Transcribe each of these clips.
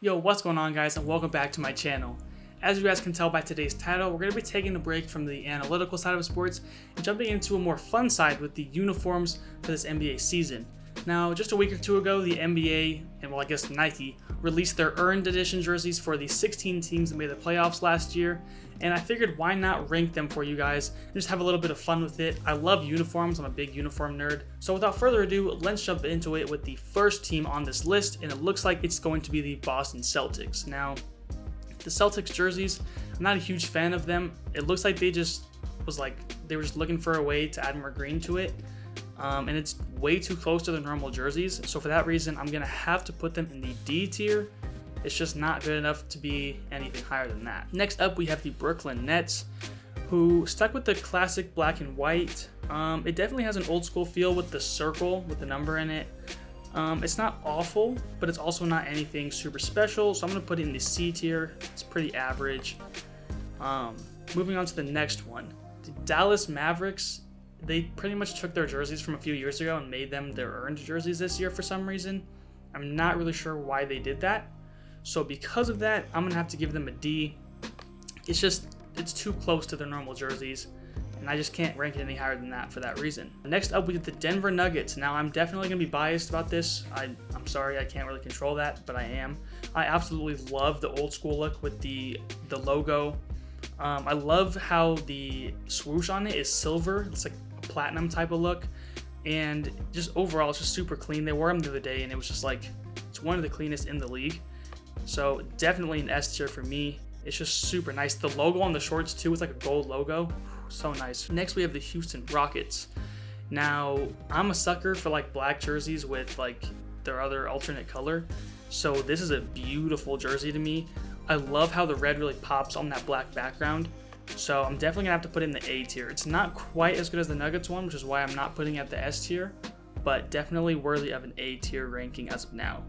Yo, what's going on, guys, and welcome back to my channel. As you guys can tell by today's title, we're going to be taking a break from the analytical side of sports and jumping into a more fun side with the uniforms for this NBA season. Now, just a week or two ago, the NBA, and well, I guess Nike, released their earned edition jerseys for the 16 teams that made the playoffs last year, and I figured why not rank them for you guys and just have a little bit of fun with it. I love uniforms, I'm a big uniform nerd. So without further ado, let's jump into it with the first team on this list, and it looks like it's going to be the Boston Celtics. Now, the Celtics jerseys, I'm not a huge fan of them. It looks like they were just looking for a way to add more green to it. And it's way too close to the normal jerseys. So for that reason, I'm going to have to put them in the D tier. It's just not good enough to be anything higher than that. Next up, we have the Brooklyn Nets, who stuck with the classic black and white. It definitely has an old school feel with the circle with the number in it. It's not awful, but it's also not anything super special. So I'm going to put it in the C tier. It's pretty average. Moving on to the next one, the Dallas Mavericks. They pretty much took their jerseys from a few years ago and made them their earned jerseys this year for some reason. I'm not really sure why they did that. So because of that, I'm going to have to give them a D. It's too close to their normal jerseys, and I just can't rank it any higher than that for that reason. Next up, we get the Denver Nuggets. Now, I'm definitely going to be biased about this. I'm sorry, I can't really control that, but I am. I absolutely love the old school look with the logo. I love how the swoosh on it is silver. It's like a platinum type of look, and just overall, it's just super clean. They wore them the other day, and it was just like, it's one of the cleanest in the league. So definitely an S tier for me. It's just super nice. The logo on the shorts too, it's like a gold logo. So nice. Next, we have the Houston Rockets. Now, I'm a sucker for like black jerseys with like their other alternate color. So this is a beautiful jersey to me. I love how the red really pops on that black background. So I'm definitely gonna have to put it in the A tier. It's not quite as good as the Nuggets one, which is why I'm not putting it at the S tier, but definitely worthy of an A tier ranking as of now.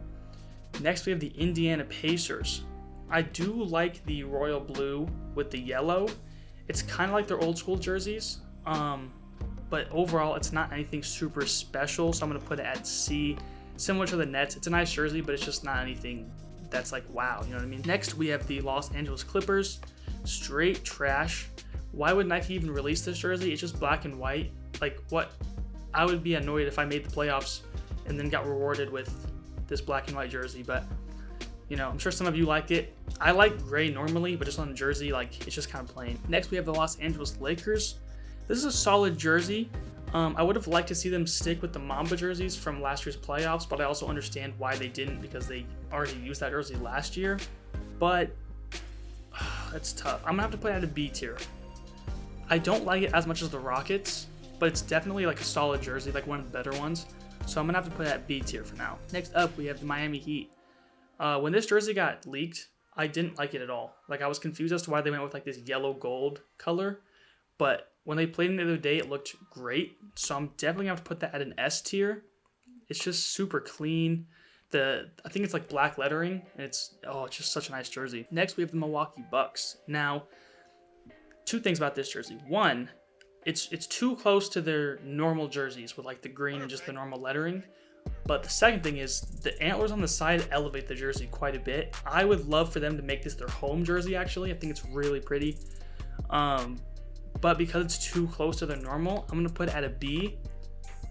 Next, we have the Indiana Pacers. I do like the royal blue with the yellow. It's kind of like their old school jerseys, but overall, it's not anything super special, so I'm going to put it at C. Similar to the Nets, it's a nice jersey, but it's just not anything that's like, wow, you know what I mean? Next, we have the Los Angeles Clippers. Straight trash. Why would Nike even release this jersey? It's just black and white. Like, what? I would be annoyed if I made the playoffs and then got rewarded with this black and white jersey, but you know, I'm sure some of you like it. I like gray normally, but just on the jersey, like, it's just kind of plain. Next, we have the Los Angeles Lakers. This is a solid jersey. I would have liked to see them stick with the Mamba jerseys from last year's playoffs, but I also understand why they didn't, because they already used that jersey last year. But that's tough. I'm gonna have to put it at a B tier. I don't like it as much as the Rockets, but it's definitely like a solid jersey, like one of the better ones. So I'm gonna have to put it at B tier for now. Next up, we have the Miami Heat. When this jersey got leaked, I didn't like it at all. Like, I was confused as to why they went with like this yellow gold color, but when they played it the other day, it looked great. So I'm definitely gonna have to put that at an S tier. It's just super clean. I think it's like black lettering, and it's just such a nice jersey. Next, we have the Milwaukee Bucks. Now, two things about this jersey. One, it's too close to their normal jerseys with like the green and just the normal lettering. But the second thing is the antlers on the side elevate the jersey quite a bit. I would love for them to make this their home jersey, actually. I think it's really pretty. But because it's too close to their normal, I'm going to put it at a B.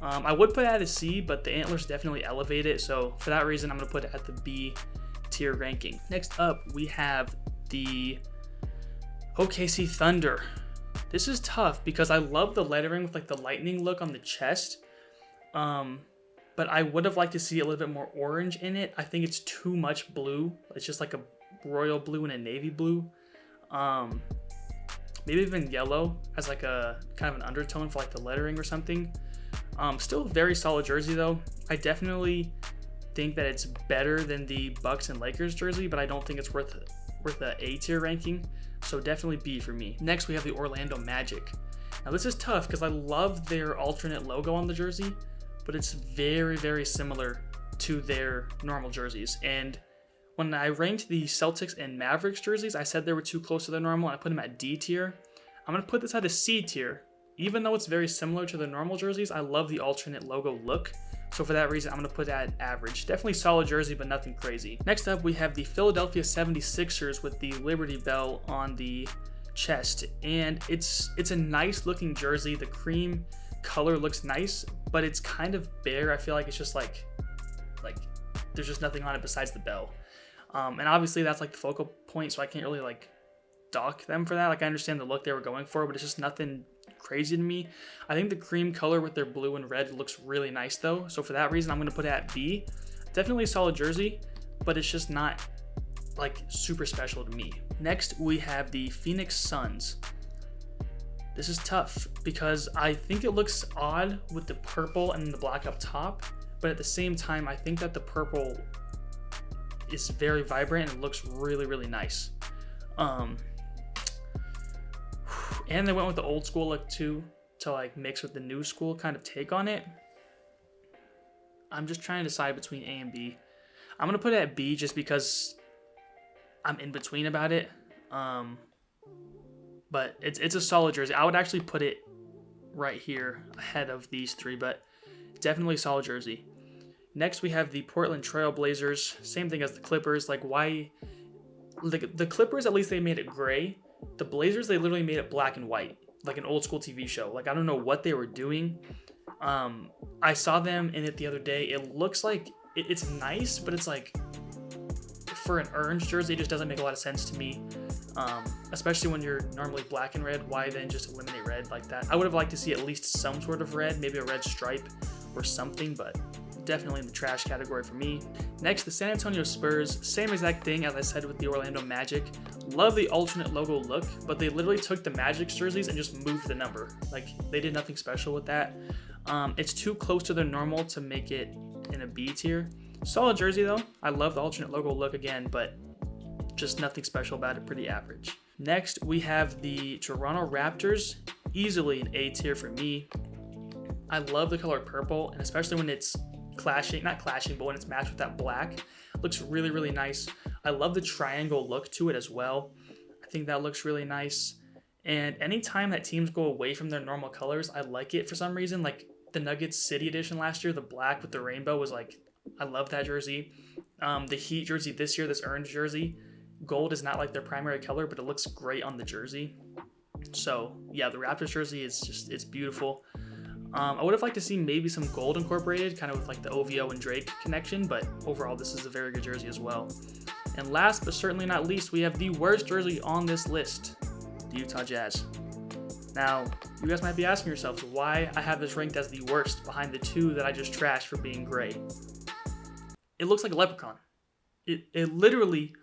I would put it at a C, but the antlers definitely elevate it. So for that reason, I'm going to put it at the B tier ranking. Next up, we have the OKC Thunder. This is tough because I love the lettering with like the lightning look on the chest. But I would have liked to see a little bit more orange in it. I think it's too much blue. It's just like a royal blue and a navy blue. Maybe even yellow as like a kind of an undertone for like the lettering or something. Still a very solid jersey though. I definitely think that it's better than the Bucks and Lakers jersey, but I don't think it's worth the A tier ranking. So definitely B for me. Next, we have the Orlando Magic. Now this is tough because I love their alternate logo on the jersey, but it's very, very similar to their normal jerseys. And when I ranked the Celtics and Mavericks jerseys, I said they were too close to their normal, and I put them at D tier. I'm going to put this at a C tier. Even though it's very similar to the normal jerseys, I love the alternate logo look, So for that reason, I'm going to put that at average. Definitely solid jersey, but nothing crazy. Next up, we have the Philadelphia 76ers with the Liberty Bell on the chest. And it's a nice looking jersey. The cream color looks nice, but it's kind of bare. I feel like it's just like there's just nothing on it besides the bell. And obviously that's like the focal point, so I can't really like dock them for that. Like I understand the look they were going for, but it's just nothing crazy to me. I think the cream color with their blue and red looks really nice though. So for that reason, I'm going to put it at B. Definitely a solid jersey, but it's just not like super special to me. Next, we have the Phoenix Suns. This is tough because I think it looks odd with the purple and the black up top, but at the same time, I think that the purple is very vibrant and looks really, really nice. And they went with the old school look too, to like mix with the new school kind of take on it. I'm just trying to decide between A and B. I'm going to put it at B just because I'm in between about it. But it's a solid jersey. I would actually put it right here ahead of these three, but definitely solid jersey. Next, we have the Portland Trail Blazers. Same thing as the Clippers. Like why? The Clippers, at least they made it gray. The Blazers, they literally made it black and white, like an old school TV show. Like I don't know what they were doing. I saw them in it the other day. It looks like it's nice, but it's like for an orange jersey, it just doesn't make a lot of sense to me. Especially when you're normally black and red. Why then just eliminate red like that? I would have liked to see at least some sort of red, maybe a red stripe or something, but definitely in the trash category for me. Next, the San Antonio Spurs. Same exact thing as I said with the Orlando Magic. Love the alternate logo look, but they literally took the Magic's jerseys and just moved the number. Like they did nothing special with that. It's too close to their normal to make it in a B tier. Solid jersey though. I love the alternate logo look again, but just nothing special about it, pretty average. Next, we have the Toronto Raptors. Easily an A tier for me. I love the color purple, and especially when it's not clashing, but when it's matched with that black, looks really, really nice. I love the triangle look to it as well. I think that looks really nice. And anytime that teams go away from their normal colors, I like it for some reason. Like the Nuggets City Edition last year, the black with the rainbow was like, I love that jersey. The Heat jersey this year, this orange jersey, gold is not like their primary color, but it looks great on the jersey. So yeah, the Raptors jersey is just, it's beautiful. I would have liked to see maybe some gold incorporated, kind of with like the OVO and Drake connection, but overall this is a very good jersey as well. And last but certainly not least, we have the worst jersey on this list, the Utah Jazz. Now, you guys might be asking yourselves why I have this ranked as the worst behind the two that I just trashed for being gray. It looks like a leprechaun. It literally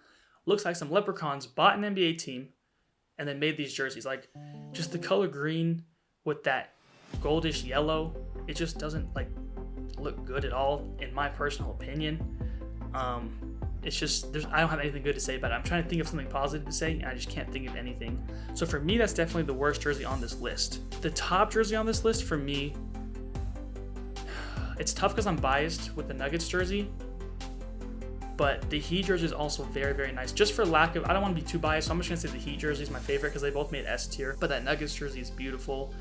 looks like some leprechauns bought an NBA team and then made these jerseys. Like just the color green with that goldish yellow, it just doesn't like look good at all in my personal opinion. It's just I don't have anything good to say about it. I'm trying to think of something positive to say and I just can't think of anything. So for me, that's definitely the worst jersey on this list. The top jersey on this list for me, it's tough because I'm biased with the Nuggets jersey, but the Heat jersey is also very, very nice. Just for lack of, I don't want to be too biased, so I'm just going to say the Heat jersey is my favorite because they both made S tier, but that Nuggets jersey is beautiful.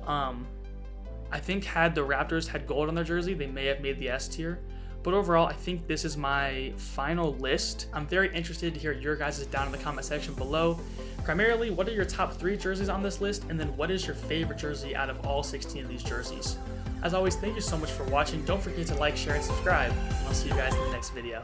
I think had the Raptors had gold on their jersey, they may have made the S tier. But overall, I think this is my final list. I'm very interested to hear your guys' down in the comment section below. Primarily, what are your top 3 jerseys on this list? And then what is your favorite jersey out of all 16 of these jerseys? As always, thank you so much for watching. Don't forget to like, share, and subscribe. I'll see you guys in the next video.